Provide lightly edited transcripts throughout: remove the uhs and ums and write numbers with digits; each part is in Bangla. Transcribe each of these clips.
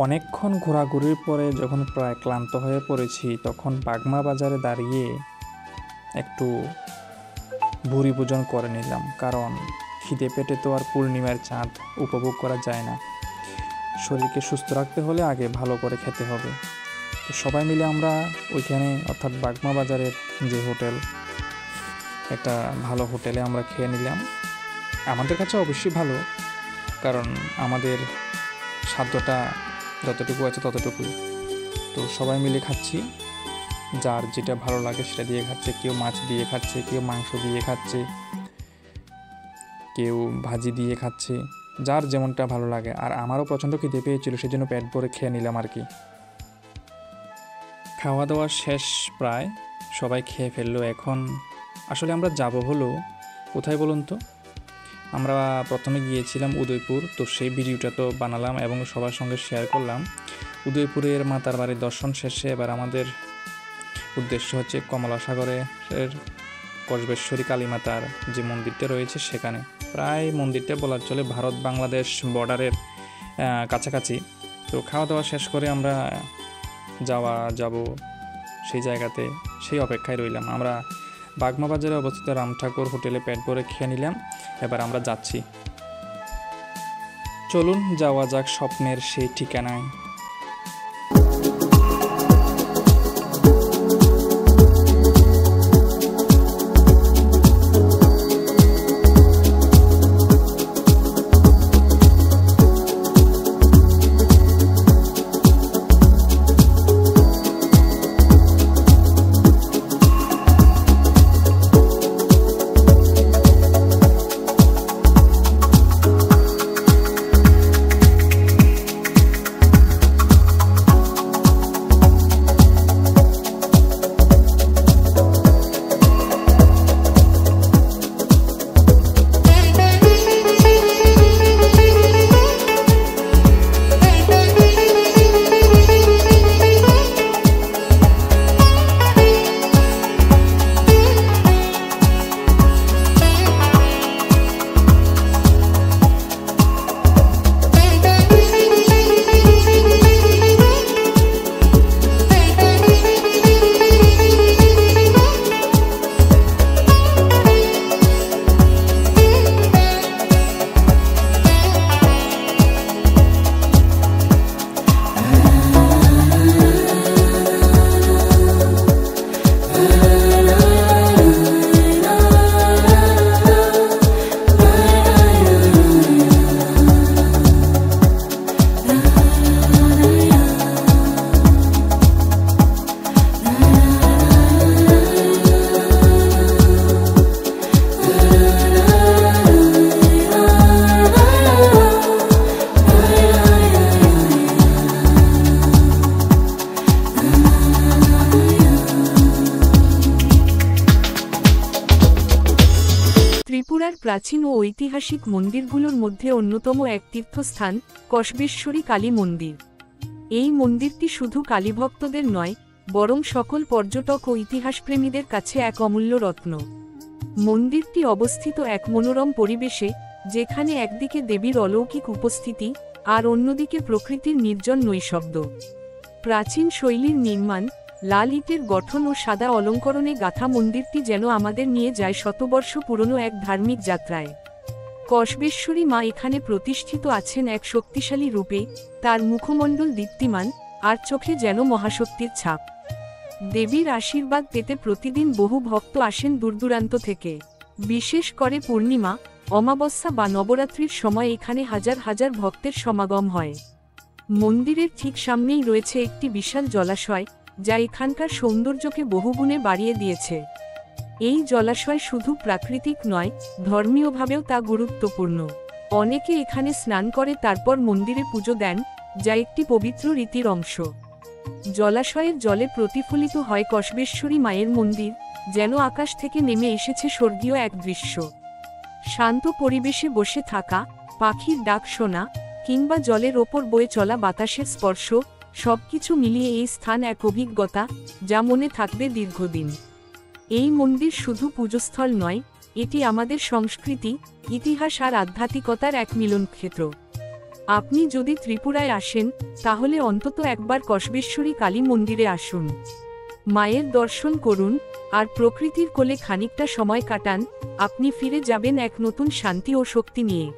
অনেকক্ষণ ঘোরাঘুরির পরে যখন প্রায় ক্লান্ত হয়ে পড়েছি, তখন বাগমা বাজারে দাঁড়িয়ে একটু ভুরি ভোজন করে নিলাম। কারণ খিদে পেটে তো আর পূর্ণিমার চাঁদ উপভোগ করা যায় না। শরীরকে সুস্থ রাখতে হলে আগে ভালো করে খেতে হবে। তো সবাই মিলে আমরা ওইখানে, অর্থাৎ বাগমা বাজারের যে হোটেল, একটা ভালো হোটেলে আমরা খেয়ে নিলাম। আমাদের কাছে অবশ্যই ভালো, কারণ আমাদের সাধ্যটা যতটুকু আছে ততটুকুই। তো সবাই মিলে খাচ্ছি, যার যেটা ভালো লাগে সেটা দিয়ে খাচ্ছে। কেউ মাছ দিয়ে খাচ্ছে, কেউ মাংস দিয়ে খাচ্ছে, কেউ ভাজি দিয়ে খাচ্ছে, যার যেমনটা ভালো লাগে। আর আমারও প্রচণ্ড খিদে পেয়েছিল, সেই জন্য পেট ভরে খেয়ে নিলাম আর কি। খাওয়া দাওয়া শেষ প্রায়, সবাই খেয়ে ফেললো। এখন আসলে আমরা যাব হলো কোথায় বলুন তো? আমরা প্রথমে গিয়েছিলাম উদয়পুর, তো সেই ভিডিওটা তো বানালাম এবং সবার সঙ্গে শেয়ার করলাম। উদয়পুরের মাতার বাড়ির দর্শন শেষে এবার আমাদের উদ্দেশ্য হচ্ছে কমলা সাগরের কসবেশ্বরী কালীমাতার যে মন্দিরটা রয়েছে সেখানে। প্রায় মন্দিরটা বলা চলে ভারত বাংলাদেশ বর্ডারের কাছাকাছি। তো খাওয়া দাওয়া শেষ করে আমরা যাব সেই জায়গাতে, সেই অপেক্ষায় রইলাম। আমরা বাগমা বাজারে অবস্থিত রাম ঠাকুর হোটেলে পেট ভরে খেয়ে নিলাম। এবার আমরা যাচ্ছি, চলুন যাওয়া যাক স্বপ্নের সেই ঠিকানায়। ত্রিপুরার প্রাচীন ও ঐতিহাসিক মন্দিরগুলোর মধ্যে অন্যতম এক তীর্থস্থান কসবেশ্বরী কালী মন্দির। এই মন্দিরটি শুধু কালীভক্তদের নয়, বরং সকল পর্যটক ও ইতিহাসপ্রেমীদের কাছে এক অমূল্য রত্ন। মন্দিরটি অবস্থিত এক মনোরম পরিবেশে, যেখানে একদিকে দেবীর অলৌকিক উপস্থিতি আর অন্যদিকে প্রকৃতির নির্জন নৈশব্দ। প্রাচীন শৈলীর নির্মাণ, লাল ইটের গঠন ও সাদা অলঙ্করণে গাঁথা মন্দিরটি যেন আমাদের নিয়ে যায় শতবর্ষ পুরনো এক ধার্মিক যাত্রায়। কসবেশ্বরী মা এখানে প্রতিষ্ঠিত আছেন এক শক্তিশালী রূপে, তার মুখমণ্ডল দীপ্তিমান, আর চোখে যেন মহাশক্তির ছাপ। দেবীর আশীর্বাদ পেতে প্রতিদিন বহু ভক্ত আসেন দূরদূরান্ত থেকে। বিশেষ করে পূর্ণিমা, অমাবস্যা বা নবরাত্রির সময় এখানে হাজার হাজার ভক্তের সমাগম হয়। মন্দিরের ঠিক সামনেই রয়েছে একটি বিশাল জলাশয়, যা এখানকার সৌন্দর্যকে বহুগুণে বাড়িয়ে দিয়েছে। এই জলাশয় শুধু প্রাকৃতিক নয়, ধর্মীয়ভাবেও তা গুরুত্বপূর্ণ। অনেকে এখানে স্নান করে তারপর মন্দিরে পুজো দেন, যা একটি পবিত্র রীতির অংশ। জলাশয়ের জলে প্রতিফলিত হয় কসবেশ্বরী মায়ের মন্দির, যেন আকাশ থেকে নেমে এসেছে স্বর্গীয় এক দৃশ্য। শান্ত পরিবেশে বসে থাকা, পাখির ডাক শোনা, কিংবা জলের ওপর বয়ে চলা বাতাসের স্পর্শ, সবকিছু মিলিয়ে এই স্থান এক অভিজ্ঞতা যা মনে থাকবে দীর্ঘদিন। এই মন্দির শুধু পূজস্থল নয়, এটি আমাদের সংস্কৃতি, ইতিহাস আর আধ্যাত্মিকতার এক মিলনক্ষেত্র। আপনি যদি ত্রিপুরায় আসেন তাহলে অন্তত একবার কসবেশ্বরী কালী মন্দিরে আসুন, মায়ের দর্শন করুন আর প্রকৃতির কোলে খানিকটা সময় কাটান। আপনি ফিরে যাবেন এক নতুন শান্তি ও শক্তি নিয়ে।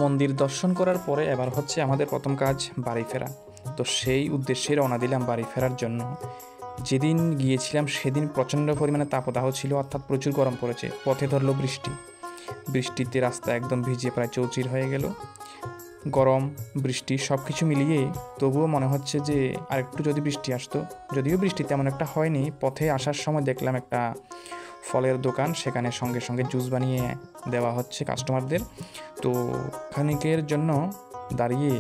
মন্দির দর্শন করার পরে এবার হচ্ছে আমাদের প্রথম কাজ বাড়ি ফেরা। তো সেই উদ্দেশ্যে রওনা দিলাম বাড়ি ফেরার জন্য। যেদিন গিয়েছিলাম সেদিন প্রচণ্ড পরিমাণে তাপদাহ ছিল, অর্থাৎ প্রচুর গরম পড়েছে। পথে ধরলো বৃষ্টি, বৃষ্টিতে রাস্তা একদম ভিজে প্রায় চৌচির হয়ে গেল। গরম বৃষ্টি সব কিছু মিলিয়ে তবুও মনে হচ্ছে যে আরেকটু যদি বৃষ্টি আসতো। যদিও বৃষ্টি তেমন একটা হয়নি। পথে আসার সময় দেখলাম একটা ফলের দোকান, সেখানে সঙ্গে সঙ্গে জুস বানিয়ে দেওয়া হচ্ছে কাস্টমারদের। তো খানিকের জন্য দাঁড়িয়ে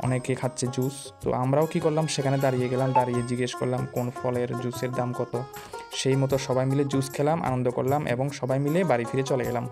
অনেকে খাচ্ছে জুস। তো আমরাও কি করলাম, সেখানে দাঁড়িয়ে গেলাম, দাঁড়িয়ে জিজ্ঞেস করলাম কোন ফলের জুসের দাম কত। সেই মতো সবাই মিলে জুস খেলাম, আনন্দ করলাম এবং সবাই মিলে বাড়ি ফিরে চলে গেলাম।